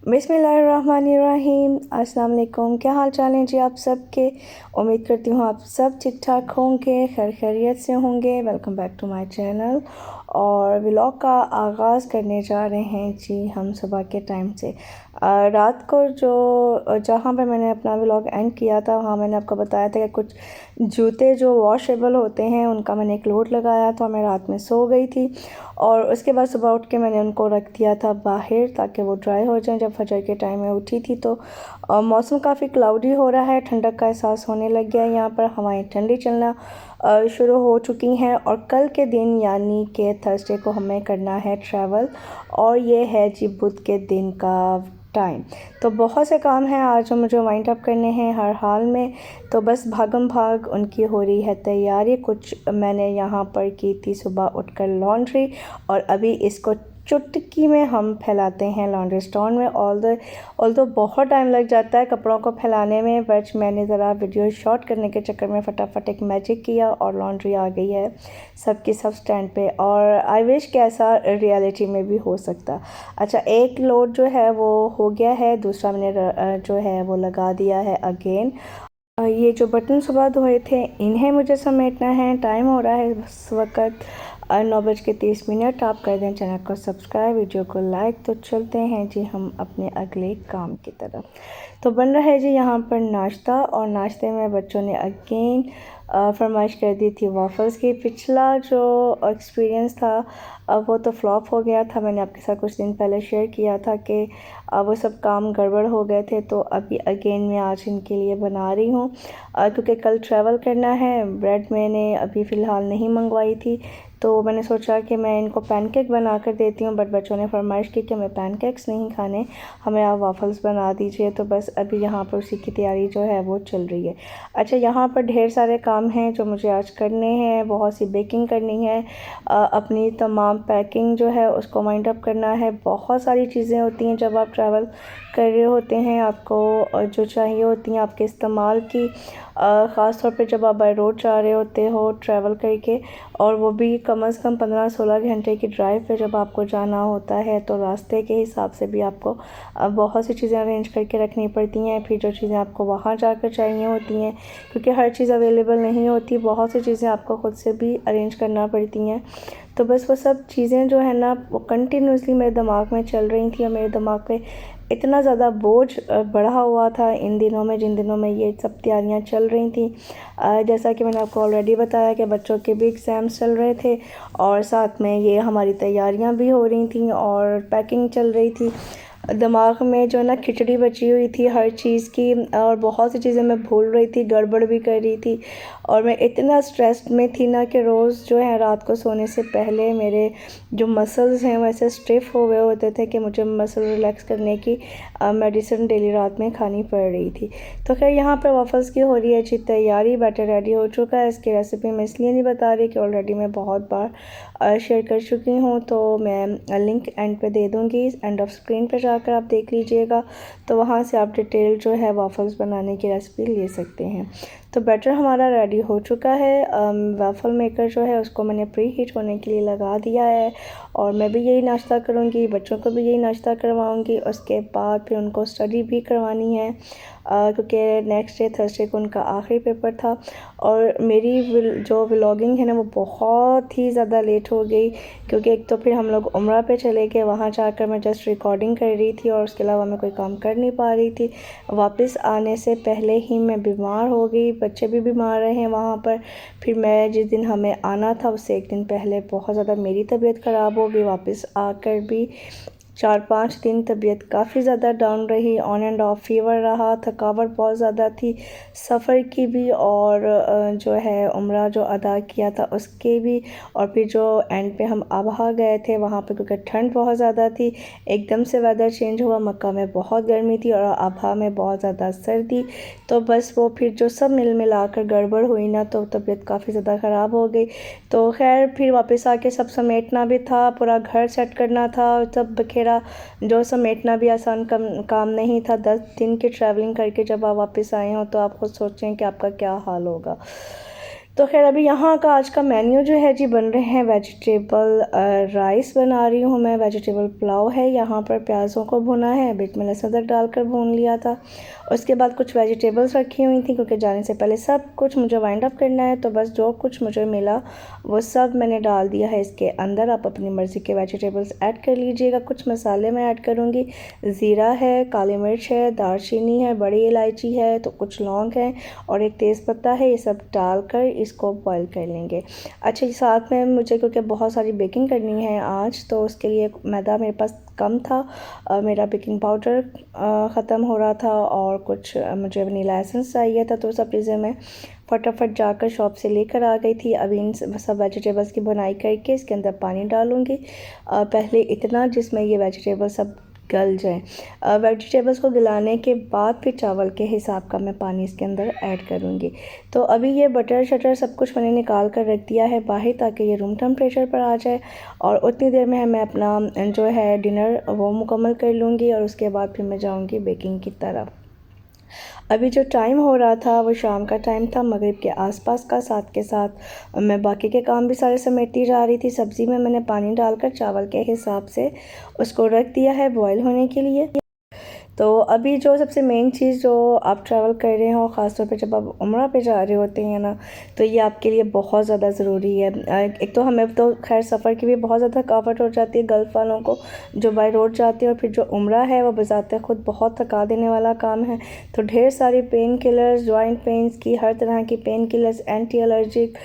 बिस्मिल्लाहिर्रहमानिर्रहीम। अस्सलाम वालेकुम। क्या हाल चाल हैं जी आप सबके। उम्मीद करती हूँ आप सब ठीक ठाक होंगे, खैर खैरियत से होंगे। Welcome back to my channel. और व्लॉग का आगाज़ करने जा रहे हैं जी हम सुबह के टाइम से। रात को जहाँ पर मैंने अपना व्लॉग एंड किया था वहाँ मैंने आपको बताया था कि कुछ जूते जो वॉशेबल होते हैं उनका मैंने एक लोड लगाया था। मैं रात में सो गई थी और उसके बाद सुबह उठ के मैंने उनको रख दिया था बाहर ताकि वो ड्राई हो जाएं। जब फजर के टाइम में उठी थी तो मौसम काफ़ी क्लाउडी हो रहा है, ठंडक का एहसास होने लग गया है। यहाँ पर हवाएं ठंडी चलना शुरू हो चुकी हैं और कल के दिन यानी कि थर्सडे को हमें करना है ट्रैवल और ये है जी बुध के दिन का टाइम। तो बहुत से काम हैं आज जो मुझे वाइंड अप करने हैं हर हाल में। तो बस भागम भाग उनकी हो रही है तैयारी। कुछ मैंने यहाँ पर की थी सुबह उठकर लॉन्ड्री और अभी इसको चुटकी में हम फैलाते हैं लॉन्ड्री स्टोन में। ऑल्दो बहुत टाइम लग जाता है कपड़ों को फैलाने में, बट मैंने ज़रा वीडियो शॉट करने के चक्कर में फटाफट एक मैजिक किया और लॉन्ड्री आ गई है सबकी सब स्टैंड पे। और आई विश कि ऐसा रियलिटी में भी हो सकता। अच्छा, एक लोड जो है वो हो गया है, दूसरा मैंने जो है वो लगा दिया है अगेन। ये जो बटन सुबह धोए थे इन्हें मुझे समेटना है। टाइम हो रहा है इस वक्त 9:30। आप कर दें चैनल को सब्सक्राइब, वीडियो को लाइक। तो चलते हैं जी हम अपने अगले काम की तरफ। तो बन रहा है जी यहाँ पर नाश्ता और नाश्ते में बच्चों ने अगेन फरमाइश कर दी थी वाफ़ल्स की। पिछला जो एक्सपीरियंस था वो तो फ्लॉप हो गया था। मैंने आपके साथ कुछ दिन पहले शेयर किया था कि वो सब काम गड़बड़ हो गए थे। तो अभी अगेन मैं आज इनके लिए बना रही हूँ क्योंकि कल ट्रैवल करना है। ब्रेड मैंने अभी फ़िलहाल नहीं मंगवाई थी तो मैंने सोचा कि मैं इनको पैनकेक बना कर देती हूँ, बट बच्चों ने फरमाइश की कि हमें पैनकेक्स नहीं खाने, हमें आप वाफ़ल्स बना दीजिए। तो बस अभी यहाँ पर उसी की तैयारी जो है वो चल रही है। अच्छा, यहाँ पर ढेर सारे काम हैं जो मुझे आज करने हैं। बहुत सी बेकिंग करनी है, अपनी तमाम पैकिंग जो है उसको वाइंड अप करना है। बहुत सारी चीज़ें होती हैं जब आप ट्रैवल कर रहे होते हैं, आपको जो चाहिए होती हैं आपके इस्तेमाल की, ख़ास तौर पे जब आप बाय रोड जा रहे होते हो ट्रैवल करके, और वो भी कम से कम 15-16 घंटे की ड्राइव पे जब आपको जाना होता है। तो रास्ते के हिसाब से भी आपको बहुत सी चीज़ें अरेंज करके रखनी पड़ती हैं। फिर जो चीज़ें आपको वहाँ जाकर चाहिए होती हैं, क्योंकि हर चीज़ अवेलेबल नहीं होती, बहुत सी चीज़ें आपको ख़ुद से भी अरेंज करना पड़ती हैं। तो बस वो सब चीज़ें जो है ना वो कंटिन्यूसली मेरे दिमाग में चल रही थी और मेरे दिमाग पे इतना ज़्यादा बोझ बढ़ा हुआ था इन दिनों में, जिन दिनों में ये सब तैयारियां चल रही थी। जैसा कि मैंने आपको ऑलरेडी बताया कि बच्चों के भी एग्ज़ाम्स चल रहे थे और साथ में ये हमारी तैयारियां भी हो रही थी और पैकिंग चल रही थी। दिमाग में जो ना खिचड़ी बची हुई थी हर चीज़ की, और बहुत सी चीज़ें मैं भूल रही थी, गड़बड़ भी कर रही थी। और मैं इतना स्ट्रेस में थी ना कि रोज़ जो है रात को सोने से पहले मेरे जो मसल्स हैं वैसे स्टिफ़ हो गए होते थे कि मुझे मसल रिलैक्स करने की मेडिसिन डेली रात में खानी पड़ रही थी। तो खैर यहाँ पर वाफ़ल्स की हो रही है अच्छी तैयारी। बैटर रेडी हो चुका है। इसकी रेसिपी मैं इसलिए नहीं बता रही कि ऑलरेडी मैं बहुत बार शेयर कर चुकी हूँ, तो मैं लिंक एंड पे दे दूँगी, एंड ऑफ स्क्रीन पे जाकर आप देख लीजिएगा। तो वहाँ से आप डिटेल जो है वाफ़ल्स बनाने की रेसिपी ले सकते हैं। तो बैटर हमारा रेडी हो चुका है। वाफ़ल मेकर जो है उसको मैंने प्री हीट होने के लिए लगा दिया है और मैं भी यही नाश्ता करूँगी, बच्चों को भी यही नाश्ता करवाऊँगी। उसके बाद फिर उनको स्टडी भी करवानी है क्योंकि नेक्स्ट डे थर्सडे को उनका आखिरी पेपर था। और मेरी जो व्लॉगिंग है ना वो बहुत ही ज़्यादा लेट हो गई क्योंकि एक तो फिर हम लोग उम्रा पे चले गए, वहाँ जाकर मैं जस्ट रिकॉर्डिंग कर रही थी और उसके अलावा मैं कोई काम कर नहीं पा रही थी। वापस आने से पहले ही मैं बीमार हो गई, बच्चे भी बीमार रहे वहाँ पर। फिर मैं जिस दिन हमें आना था उससे एक दिन पहले बहुत ज़्यादा मेरी तबीयत ख़राब हो गई। वापस आकर भी 4-5 दिन तबीयत काफ़ी ज़्यादा डाउन रही, ऑन एंड ऑफ फीवर रहा, थकावट बहुत ज़्यादा थी सफ़र की भी और जो है उम्रा जो अदा किया था उसके भी। और फिर जो एंड पे हम आबहा गए थे वहाँ पे क्योंकि ठंड बहुत ज़्यादा थी, एकदम से वेदर चेंज हुआ, मक्का में बहुत गर्मी थी और आबहा में बहुत ज़्यादा सर्दी। तो बस वो फिर जो सब मिल मिला कर गड़बड़ हुई ना, तो तबीयत काफ़ी ज़्यादा ख़राब हो गई। तो खैर फिर वापस आके सब समेटना भी था, पूरा घर सेट करना था, सब बखेरा जो समेटना भी आसान काम नहीं था। 10 दिन की ट्रैवलिंग करके जब आप वापस आए हो तो आप खुद सोचें कि आपका क्या हाल होगा। तो खैर अभी यहाँ का आज का मेन्यू जो है जी, बन रहे हैं वेजिटेबल राइस बना रही हूँ मैं। वेजिटेबल पुलाव है, यहाँ पर प्याज़ों को भुना है, बीच में लहसुन अदरक डालकर भून लिया था। उसके बाद कुछ वेजिटेबल्स रखी हुई थी क्योंकि जाने से पहले सब कुछ मुझे वाइंड अप करना है, तो बस जो कुछ मुझे मिला वो सब मैंने डाल दिया है इसके अंदर। आप अपनी मर्ज़ी के वेजिटेबल्स ऐड कर लीजिएगा। कुछ मसाले मैं ऐड करूँगी, ज़ीरा है, काली मिर्च है, दालचीनी है, बड़ी इलायची है, तो कुछ लौंग है और एक तेज़पत्ता है। ये सब डालकर इसको बॉईल कर लेंगे। अच्छा, साथ में मुझे क्योंकि बहुत सारी बेकिंग करनी है आज, तो उसके लिए मैदा मेरे पास कम था, मेरा बेकिंग पाउडर ख़त्म हो रहा था और कुछ मुझे वनीला एसेंस चाहिए था, तो सब चीज़ें मैं फटाफट जाकर शॉप से लेकर आ गई थी। अभी इन सब वेजिटेबल्स की बुनाई करके इसके अंदर पानी डालूँगी, पहले इतना जिसमें ये वेजिटेबल सब गल जाए। वेजिटेबल्स को गलाने के बाद फिर चावल के हिसाब का मैं पानी इसके अंदर ऐड करूँगी। तो अभी ये बटर शटर सब कुछ मैंने निकाल कर रख दिया है बाहर, ताकि ये रूम टेम्परेचर पर आ जाए, और उतनी देर में मैं अपना जो है डिनर वो मुकम्मल कर लूँगी और उसके बाद फिर मैं जाऊँगी बेकिंग की तरफ। अभी जो टाइम हो रहा था वो शाम का टाइम था, मगरिब के आसपास का। साथ के साथ मैं बाकी के काम भी सारे समेटती जा रही थी। सब्ज़ी में मैंने पानी डालकर चावल के हिसाब से उसको रख दिया है बॉईल होने के लिए। तो अभी जो सबसे मेन चीज़, जो आप ट्रैवल कर रहे हो, ख़ासतौर पे जब आप उम्रा पे जा रहे होते हैं ना, तो ये आपके लिए बहुत ज़्यादा ज़रूरी है। एक तो हमें तो खैर सफ़र की भी बहुत ज़्यादा थकावट हो जाती है गल्फ़ वालों को जो बाय रोड जाते हैं, और फिर जो उम्रा है वो बज़ाते खुद बहुत थका देने वाला काम है। तो ढेर सारी पेन किलर्स, जॉइंट पेन्स की, हर तरह की पेन किलर्स, एंटी एलर्जिक,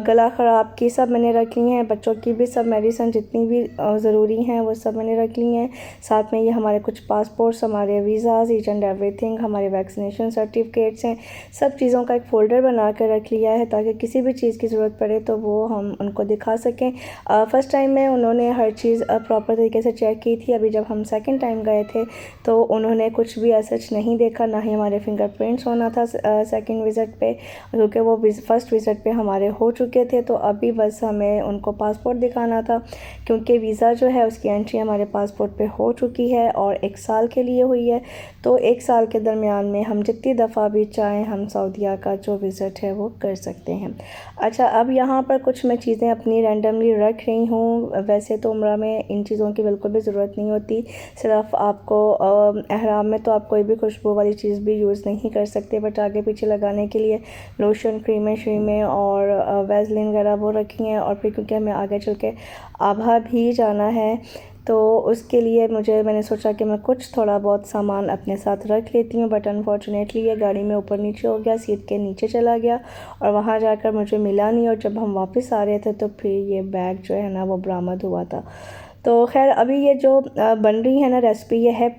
गला ख़राब की सब मैंने रख ली हैं। बच्चों की भी सब मेडिसिन जितनी भी ज़रूरी हैं वो सब मैंने रख ली हैं। साथ में ये हमारे कुछ पासपोर्ट्स, हमारे वीज़ाज़, ईच एंड एवरीथिंग, हमारे वैक्सीनेशन सर्टिफिकेट्स हैं, सब चीज़ों का एक फ़ोल्डर बना कर रख लिया है, ताकि किसी भी चीज़ की ज़रूरत पड़े तो वो हम उनको दिखा सकें। फ़र्स्ट टाइम में उन्होंने हर चीज़ प्रॉपर तरीके से चेक की थी। अभी जब हम सेकंड टाइम गए थे तो उन्होंने कुछ भी ऐसा नहीं देखा, ना ही हमारे फिंगरप्रिंट्स होना था सेकंड विज़िट पे, क्योंकि वो फ़र्स्ट विज़िट पे हमारे हो चुके थे। तो अभी बस हमें उनको पासपोर्ट दिखाना था, क्योंकि वीज़ा जो है उसकी एंट्री हमारे पासपोर्ट पे हो चुकी है और 1 साल के लिए हुई है। तो 1 साल के दरमियान में हम जितनी दफ़ा भी चाहें हम सऊदीया का जो विज़िट है वो कर सकते हैं। अच्छा, अब यहाँ पर कुछ मैं चीज़ें अपनी रैंडमली रख रही हूँ। वैसे तो उम्रा में इन चीज़ों की बिल्कुल भी ज़रूरत नहीं होती, सिर्फ आपको एहराम में तो आप कोई भी खुशबू वाली चीज़ भी यूज़ नहीं कर सकते, बट आगे पीछे लगाने के लिए लोशन, क्रीमें श्रीमें और वैसलीन वगैरह वो रखी हैं। और फिर क्योंकि हमें आगे चल के आभा भी जाना है, तो उसके लिए मैंने सोचा कि मैं कुछ थोड़ा बहुत सामान अपने साथ रख लेती हूँ। बट अनफॉर्चुनेटली ये गाड़ी में ऊपर नीचे हो गया, सीट के नीचे चला गया और वहाँ जाकर मुझे मिला नहीं, और जब हम वापस आ रहे थे तो फिर ये बैग जो है ना वो बरामद हुआ था। तो खैर अभी ये जो बन रही है ना रेसिपी, ये है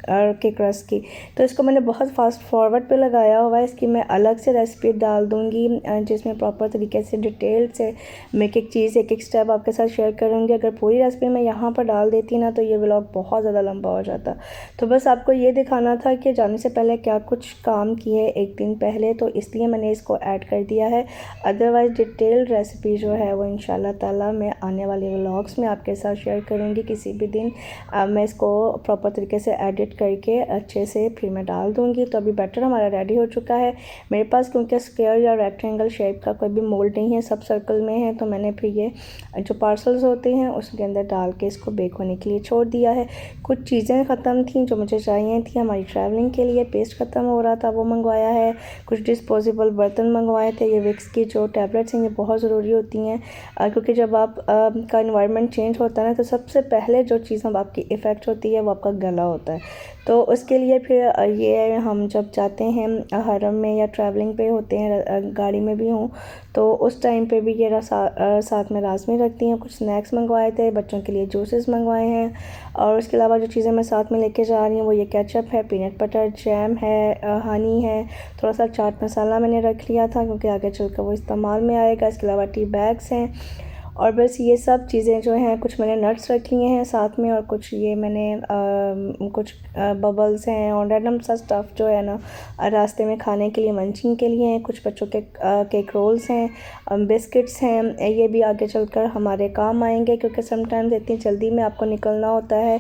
केक रस की। तो इसको मैंने बहुत फास्ट फॉरवर्ड पे लगाया हुआ है। इसकी मैं अलग से रेसिपी डाल दूँगी जिसमें प्रॉपर तरीके से डिटेल से मैं एक एक चीज़, एक एक स्टेप आपके साथ शेयर करूँगी। अगर पूरी रेसिपी मैं यहाँ पर डाल देती ना तो ये व्लॉग बहुत ज़्यादा लंबा हो जाता। तो बस आपको ये दिखाना था कि जाने से पहले क्या कुछ काम किए एक दिन पहले, तो इसलिए मैंने इसको ऐड कर दिया है। अदरवाइज़ डिटेल्ड रेसिपी जो है वो इंशाल्लाह ताला मैं आने वाले व्लॉग्स में आपके साथ शेयर करूँगी किसी भी दिन। मैं इसको प्रॉपर तरीके से एडिट करके अच्छे से फिर मैं डाल दूँगी। तो अभी बैटर हमारा रेडी हो चुका है। मेरे पास क्योंकि स्क्वायर या रेक्टेंगल शेप का कोई भी मोल्ड नहीं है, सब सर्कल में है, तो मैंने फिर ये जो पार्सल्स होते हैं उसके अंदर डाल के इसको बेक होने के लिए छोड़ दिया है। कुछ चीज़ें ख़त्म थी जो मुझे चाहिए थी हमारी ट्रैवलिंग के लिए, पेस्ट ख़त्म हो रहा था वो मंगवाया है। कुछ डिस्पोजेबल बर्तन मंगवाए थे। ये विक्स की जो टैबलेट्स हैं ये बहुत ज़रूरी होती हैं, क्योंकि जब आप का इन्वायरमेंट चेंज होता है ना, तो सबसे पहले जो चीज़ हम आपकी इफ़ेक्ट होती है वो आपका गला होता है। तो उसके लिए फिर ये हम जब जाते हैं हरम में या ट्रैवलिंग पे होते हैं, गाड़ी में भी हूँ, तो उस टाइम पे भी ये साथ में लाज़मी रखती हैं। कुछ स्नैक्स मंगवाए थे, बच्चों के लिए जूसेस मंगवाए हैं, और उसके अलावा जो चीज़ें मैं साथ में लेके जा रही हूँ वो ये केचप है, पीनट बटर, जैम है, हनी है, थोड़ा सा चाट मसाला मैंने रख लिया था क्योंकि आगे चल कर वो इस्तेमाल में आएगा। इसके अलावा टी बैग्स हैं और बस ये सब चीज़ें जो हैं, कुछ मैंने नट्स रखी हैं साथ में, और कुछ ये मैंने कुछ बबल्स हैं और रैंडम सा स्टफ़ जो है ना रास्ते में खाने के लिए, मंचिंग के लिए हैं। कुछ बच्चों के केक रोल्स हैं, बिस्किट्स हैं, ये भी आगे चलकर हमारे काम आएंगे, क्योंकि समटाइम्स इतनी जल्दी में आपको निकलना होता है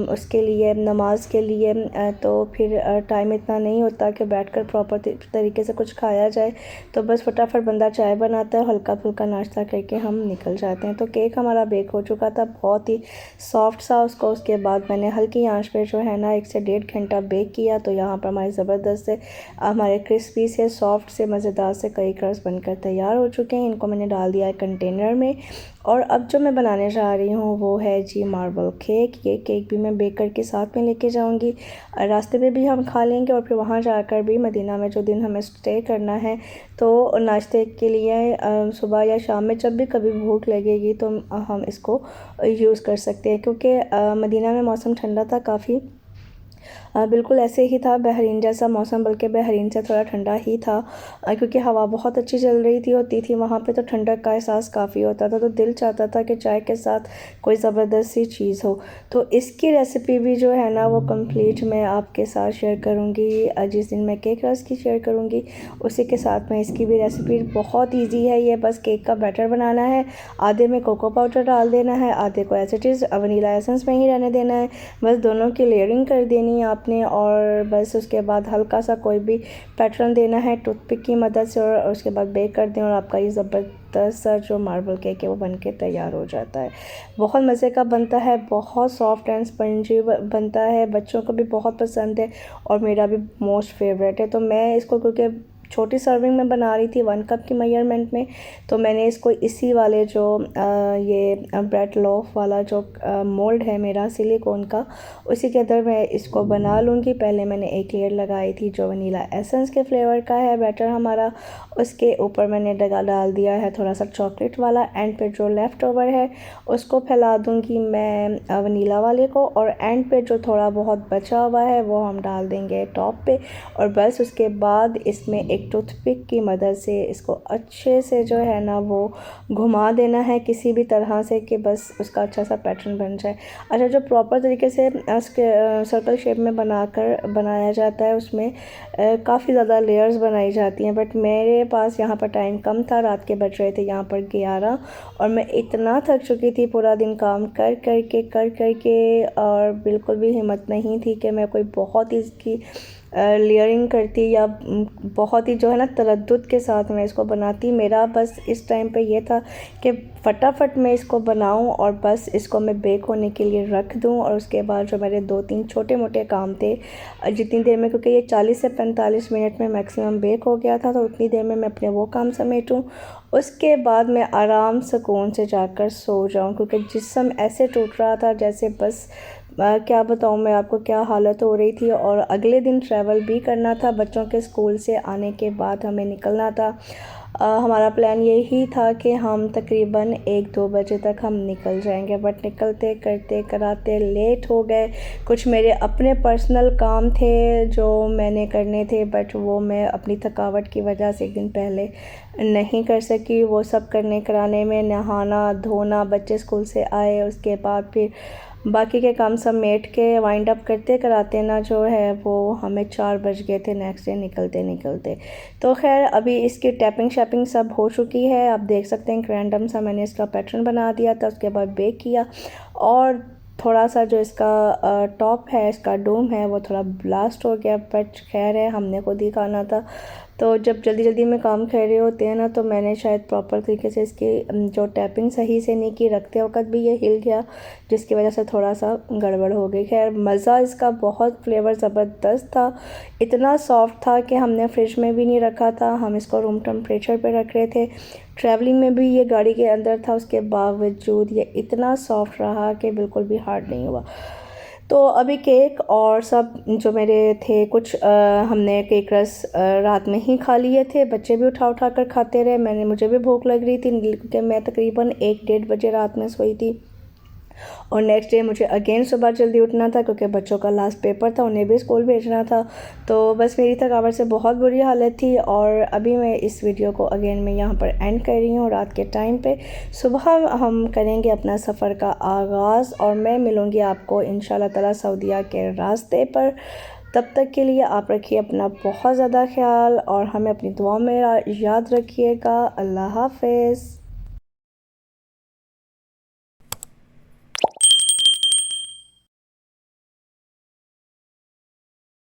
उसके लिए, नमाज के लिए, तो फिर टाइम इतना नहीं होता कि बैठकर प्रॉपर तरीके से कुछ खाया जाए। तो बस फटाफट बंदा चाय बनाता है, हल्का फुल्का नाश्ता करके हम निकल जाते हैं। तो केक हमारा बेक हो चुका था, बहुत ही सॉफ्ट सा उसको। उसके बाद मैंने हल्की आंच पे जो है ना 1 से 1.5 घंटा बेक किया। तो यहाँ पर हमारे ज़बरदस्त से हमारे क्रिस्पी से, सॉफ्ट से, मज़ेदार से कई क्रस्ट बनकर तैयार हो चुके हैं। इनको मैंने डाल दिया है कंटेनर में। और अब जो मैं बनाने जा रही हूँ वो है जी मार्बल केक। ये केक भी मैं बेक करके साथ में लेके जाऊँगी, रास्ते में भी हम खा लेंगे, और फिर वहाँ जाकर भी मदीना में जो दिन हमें स्टे करना है, तो नाश्ते के लिए सुबह या शाम में जब भी कभी भूख लगेगी तो हम इसको यूज़ कर सकते हैं। क्योंकि मदीना में मौसम ठंडा था काफ़ी, बिल्कुल ऐसे ही था, बहरीन जैसा मौसम, बल्कि बहरीन से थोड़ा ठंडा ही था, क्योंकि हवा बहुत अच्छी चल रही होती थी वहाँ पे, तो ठंडक का एहसास काफ़ी होता था। तो दिल चाहता था कि चाय के साथ कोई ज़बरदस्त सी चीज़ हो। तो इसकी रेसिपी भी जो है ना वो कंप्लीट मैं आपके साथ शेयर करूँगी। जिस दिन मैं केक रस की शेयर करूँगी उसी के साथ मैं इसकी भी रेसिपी, बहुत ईजी है ये। बस केक का बैटर बनाना है, आधे में कोको पाउडर डाल देना है, आधे को as it is vanilla essence में ही रहने देना है। बस दोनों की लेयरिंग कर देनी है आपने, और बस उसके बाद हल्का सा कोई भी पैटर्न देना है टूथपिक की मदद से, और उसके बाद बेक कर दें, और आपका ये ज़बरदस्त सा जो मार्बल केक है वो बनके तैयार हो जाता है। बहुत मज़े का बनता है, बहुत सॉफ्ट एंड स्पंजी बनता है, बच्चों को भी बहुत पसंद है और मेरा भी मोस्ट फेवरेट है। तो मैं इसको, क्योंकि छोटी सर्विंग में बना रही थी 1 कप की मेजरमेंट में, तो मैंने इसको इसी वाले जो ये ब्रेड लोफ वाला जो मोल्ड है मेरा सिलिकॉन का, उसी के अंदर मैं इसको बना लूँगी। पहले मैंने एक लेयर लगाई थी जो वनीला एसेंस के फ्लेवर का है बैटर हमारा, उसके ऊपर मैंने डाल दिया है थोड़ा सा चॉकलेट वाला, एंड पे जो लेफ़्ट ओवर है उसको फैला दूँगी मैं वनीला वाले को, और एंड पे जो थोड़ा बहुत बचा हुआ है वो हम डाल देंगे टॉप पे। और बस उसके बाद इसमें एक टूथपिक की मदद से इसको अच्छे से जो है ना वो घुमा देना है किसी भी तरह से, कि बस उसका अच्छा सा पैटर्न बन जाए। अच्छा, जो प्रॉपर तरीके से उसके सर्कल शेप में बनाया जाता है उसमें काफ़ी ज़्यादा लेयर्स बनाई जाती हैं, बट मेरे पास यहाँ पर टाइम कम था, रात के बज रहे थे यहाँ पर 11, और मैं इतना थक चुकी थी पूरा दिन काम कर के, और बिल्कुल भी हिम्मत नहीं थी कि मैं कोई बहुत ही इसकी लेयरिंग करती या बहुत ही जो है ना तरद्दुद के साथ मैं इसको बनाती। मेरा बस इस टाइम पे ये था कि फटाफट मैं इसको बनाऊं और बस इसको मैं बेक होने के लिए रख दूं, और उसके बाद जो मेरे 2-3 छोटे मोटे काम थे, जितनी देर में, क्योंकि ये 40 से 45 मिनट में मैक्सिमम बेक हो गया था, तो उतनी देर में मैं अपने वो काम समेटूं। उसके बाद मैं आराम सुकून से जाकर सो जाऊं, क्योंकि जिस्म ऐसे टूट रहा था जैसे बस क्या बताऊँ मैं आपको, क्या हालत हो रही थी। और अगले दिन ट्रैवल भी करना था, बच्चों के स्कूल से आने के बाद हमें निकलना था। हमारा प्लान यही था कि हम तकरीबन 1-2 बजे तक हम निकल जाएंगे, बट निकलते करते कराते लेट हो गए। कुछ मेरे अपने पर्सनल काम थे जो मैंने करने थे, बट वो मैं अपनी थकावट की वजह से एक दिन पहले नहीं कर सकी। वो सब करने कराने में, नहाना धोना, बच्चे स्कूल से आए, उसके बाद फिर बाकी के काम समेट के वाइंड अप करते कराते ना जो है वो हमें 4 बज गए थे नेक्स्ट डे निकलते। तो खैर अभी इसकी टैपिंग शैपिंग सब हो चुकी है, आप देख सकते हैं। रैंडम सा मैंने इसका पैटर्न बना दिया था, उसके बाद बेक किया, और थोड़ा सा जो इसका टॉप है, इसका डोम है, वो थोड़ा ब्लास्ट हो गया, बट खैर है, हमने को दिखाना था। तो जब जल्दी में काम कर रहे होते हैं ना, तो मैंने शायद प्रॉपर तरीके से इसकी जो टैपिंग सही से नहीं की, रखते वक्त भी ये हिल गया, जिसकी वजह से थोड़ा सा गड़बड़ हो गई। खैर मज़ा इसका बहुत, फ्लेवर ज़बरदस्त था, इतना सॉफ्ट था कि हमने फ्रिज में भी नहीं रखा था, हम इसको रूम टेम्परेचर पे रख रहे थे। ट्रैवलिंग में भी ये गाड़ी के अंदर था, उसके बावजूद ये इतना सॉफ्ट रहा कि बिल्कुल भी हार्ड नहीं हुआ। तो अभी केक और सब जो मेरे थे कुछ हमने केक रस रात में ही खा लिए थे, बच्चे भी उठा कर खाते रहे, मुझे भी भूख लग रही थी, क्योंकि मैं तकरीबन 1-1:30 बजे रात में सोई थी। और नेक्स्ट डे मुझे अगेन सुबह जल्दी उठना था क्योंकि बच्चों का लास्ट पेपर था, उन्हें भी स्कूल भेजना था। तो बस मेरी थकावट से बहुत बुरी हालत थी। और अभी मैं इस वीडियो को अगेन मैं यहाँ पर एंड कर रही हूँ रात के टाइम पे। सुबह हम करेंगे अपना सफ़र का आगाज़ और मैं मिलूँगी आपको इंशाल्लाह ताला सऊदीया के रास्ते पर। तब तक के लिए आप रखिए अपना बहुत ज़्यादा ख्याल और हमें अपनी दुआ में याद रखिएगा। अल्लाह हाफ़िज़।